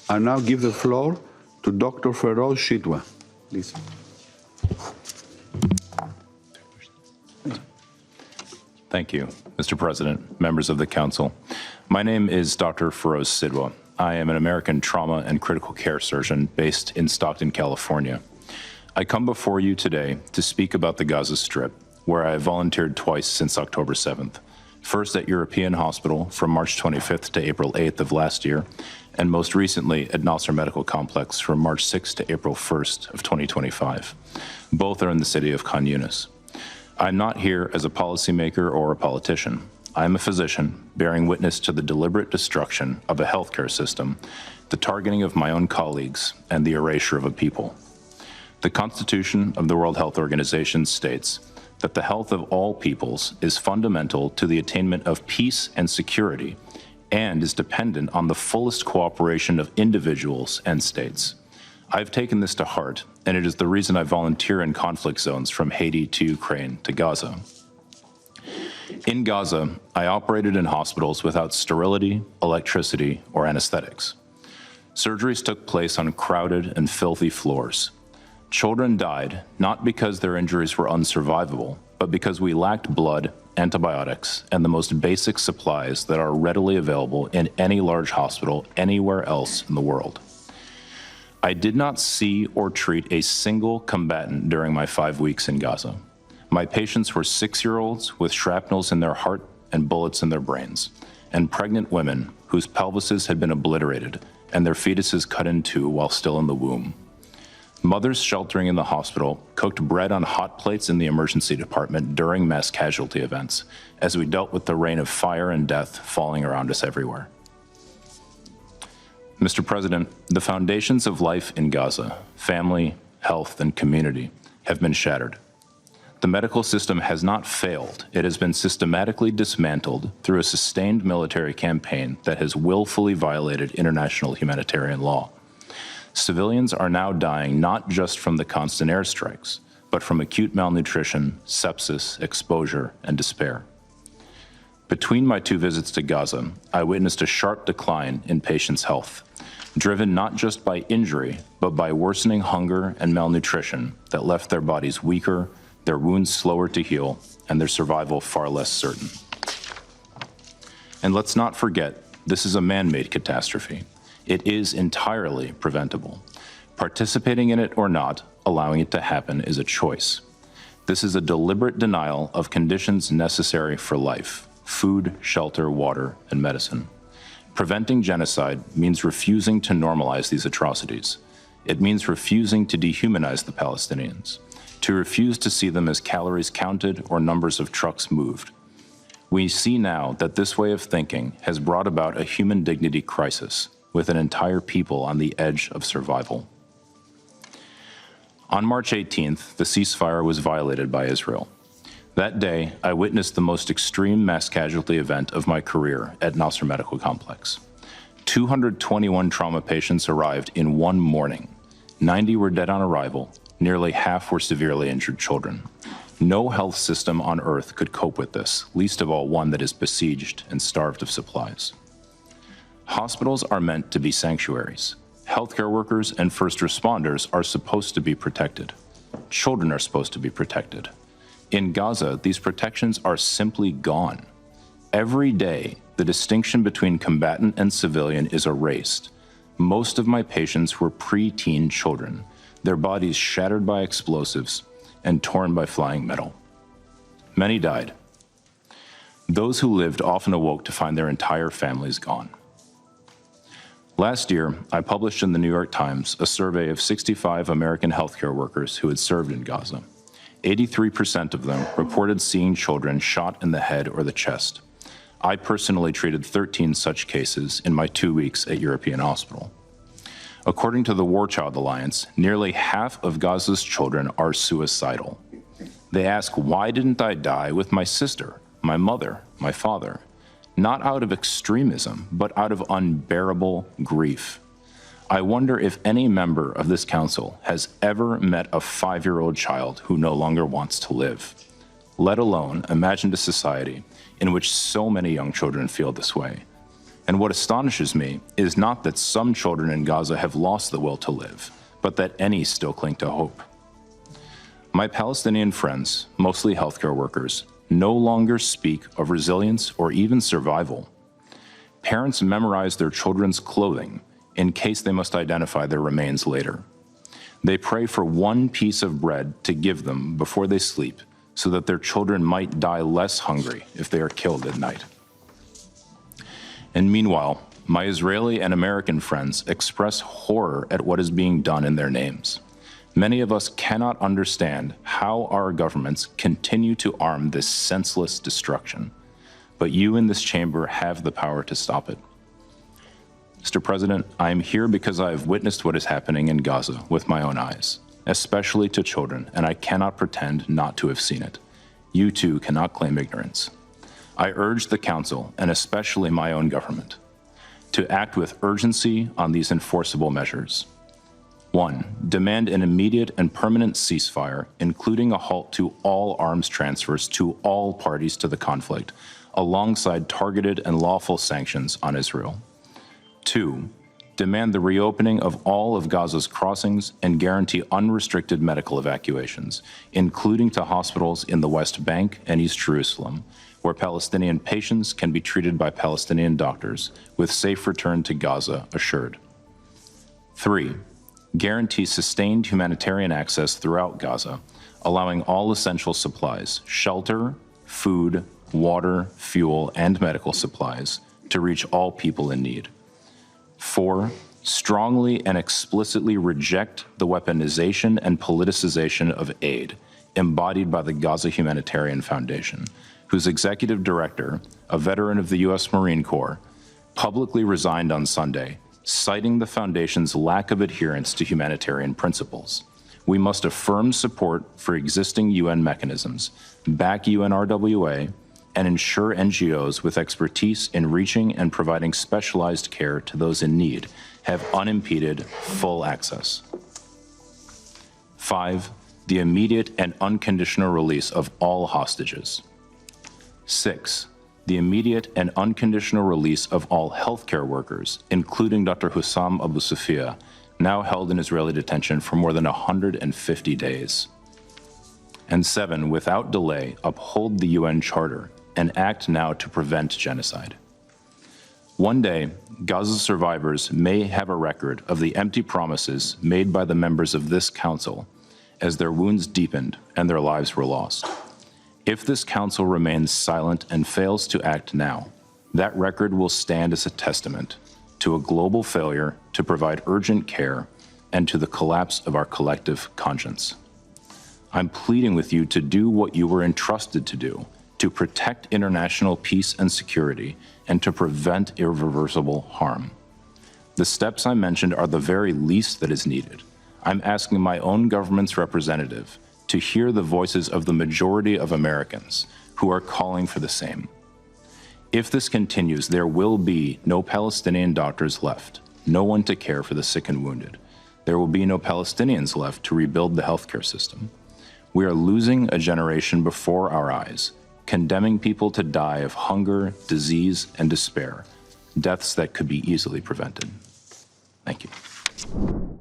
I now give the floor to Dr. Feroze Sidhwa. Please. Thank you, Mr. President, members of the Council. My name is Dr. Feroze Sidhwa. I am an American trauma and critical care surgeon based in Stockton, California. I come before you today to speak about the Gaza Strip, where I have volunteered twice since October 7th. First at European Hospital from March 25th to April 8th of last year, and most recently at Nasser Medical Complex from March 6th to April 1st of 2025. Both are in the city of Khan Yunis. I'm not here as a policymaker or a politician. I'm a physician bearing witness to the deliberate destruction of a healthcare system, the targeting of my own colleagues, and the erasure of a people. The Constitution of the World Health Organization states that the health of all peoples is fundamental to the attainment of peace and security and is dependent on the fullest cooperation of individuals and states. I've taken this to heart, and it is the reason I volunteer in conflict zones from Haiti to Ukraine to Gaza. In Gaza, I operated in hospitals without sterility, electricity, or anesthetics. Surgeries took place on crowded and filthy floors. Children died not because their injuries were unsurvivable, but because we lacked blood, antibiotics, and the most basic supplies that are readily available in any large hospital anywhere else in the world. I did not see or treat a single combatant during my 5 weeks in Gaza. My patients were 6-year-olds with shrapnels in their heart and bullets in their brains, and pregnant women whose pelvises had been obliterated and their fetuses cut in two while still in the womb. Mothers sheltering in the hospital cooked bread on hot plates in the emergency department during mass casualty events, as we dealt with the rain of fire and death falling around us everywhere. Mr. President, the foundations of life in Gaza, family, health, and community, have been shattered. The medical system has not failed. It has been systematically dismantled through a sustained military campaign that has willfully violated international humanitarian law. Civilians are now dying not just from the constant airstrikes, but from acute malnutrition, sepsis, exposure, and despair. Between my 2 visits to Gaza, I witnessed a sharp decline in patients' health, driven not just by injury, but by worsening hunger and malnutrition that left their bodies weaker, their wounds slower to heal, and their survival far less certain. And let's not forget, this is a man-made catastrophe. It is entirely preventable. Participating in it or not, allowing it to happen is a choice. This is a deliberate denial of conditions necessary for life: food, shelter, water, and medicine. Preventing genocide means refusing to normalize these atrocities. It means refusing to dehumanize the Palestinians, to refuse to see them as calories counted or numbers of trucks moved. We see now that this way of thinking has brought about a human dignity crisis, with an entire people on the edge of survival. On March 18th, the ceasefire was violated by Israel. That day, I witnessed the most extreme mass casualty event of my career at Nasser Medical Complex. 221 trauma patients arrived in one morning. 90 were dead on arrival. Nearly half were severely injured children. No health system on earth could cope with this, least of all one that is besieged and starved of supplies. Hospitals are meant to be sanctuaries. Healthcare workers and first responders are supposed to be protected. Children are supposed to be protected. In Gaza, these protections are simply gone. Every day, the distinction between combatant and civilian is erased. Most of my patients were preteen children, their bodies shattered by explosives and torn by flying metal. Many died. Those who lived often awoke to find their entire families gone. Last year, I published in the New York Times a survey of 65 American healthcare workers who had served in Gaza. 83% of them reported seeing children shot in the head or the chest. I personally treated 13 such cases in my 2 weeks at European Hospital. According to the War Child Alliance, nearly half of Gaza's children are suicidal. They ask, why didn't I die with my sister, my mother, my father? Not out of extremism, but out of unbearable grief. I wonder if any member of this council has ever met a 5-year-old child who no longer wants to live, let alone imagined a society in which so many young children feel this way. And what astonishes me is not that some children in Gaza have lost the will to live, but that any still cling to hope. My Palestinian friends, mostly healthcare workers, no longer speak of resilience or even survival. Parents memorize their children's clothing in case they must identify their remains later. They pray for one piece of bread to give them before they sleep so that their children might die less hungry if they are killed at night. And meanwhile, my Israeli and American friends express horror at what is being done in their names. Many of us cannot understand how our governments continue to arm this senseless destruction, but you in this chamber have the power to stop it. Mr. President, I am here because I have witnessed what is happening in Gaza with my own eyes, especially to children, and I cannot pretend not to have seen it. You too cannot claim ignorance. I urge the Council, and especially my own government, to act with urgency on these enforceable measures. 1. Demand an immediate and permanent ceasefire, including a halt to all arms transfers to all parties to the conflict, alongside targeted and lawful sanctions on Israel. 2. Demand the reopening of all of Gaza's crossings and guarantee unrestricted medical evacuations, including to hospitals in the West Bank and East Jerusalem, where Palestinian patients can be treated by Palestinian doctors, with safe return to Gaza assured. 3. Guarantee sustained humanitarian access throughout Gaza, allowing all essential supplies, shelter, food, water, fuel, and medical supplies to reach all people in need. 4. Strongly and explicitly reject the weaponization and politicization of aid embodied by the Gaza Humanitarian Foundation, whose executive director, a veteran of the U.S. Marine Corps, publicly resigned on Sunday, citing the foundation's lack of adherence to humanitarian principles. We must affirm support for existing UN mechanisms, back UNRWA, and ensure NGOs with expertise in reaching and providing specialized care to those in need have unimpeded, full access. 5. The immediate and unconditional release of all hostages. 6. The immediate and unconditional release of all healthcare workers, including Dr. Hussam Abu Sufia, now held in Israeli detention for more than 150 days. And 7. Without delay, uphold the UN Charter and act now to prevent genocide. One day, Gaza survivors may have a record of the empty promises made by the members of this council as their wounds deepened and their lives were lost. If this council remains silent and fails to act now, that record will stand as a testament to a global failure to provide urgent care and to the collapse of our collective conscience. I'm pleading with you to do what you were entrusted to do, to protect international peace and security, and to prevent irreversible harm. The steps I mentioned are the very least that is needed. I'm asking my own government's representative to hear the voices of the majority of Americans who are calling for the same. If this continues, there will be no Palestinian doctors left, no one to care for the sick and wounded. There will be no Palestinians left to rebuild the healthcare system. We are losing a generation before our eyes, condemning people to die of hunger, disease, and despair, deaths that could be easily prevented. Thank you.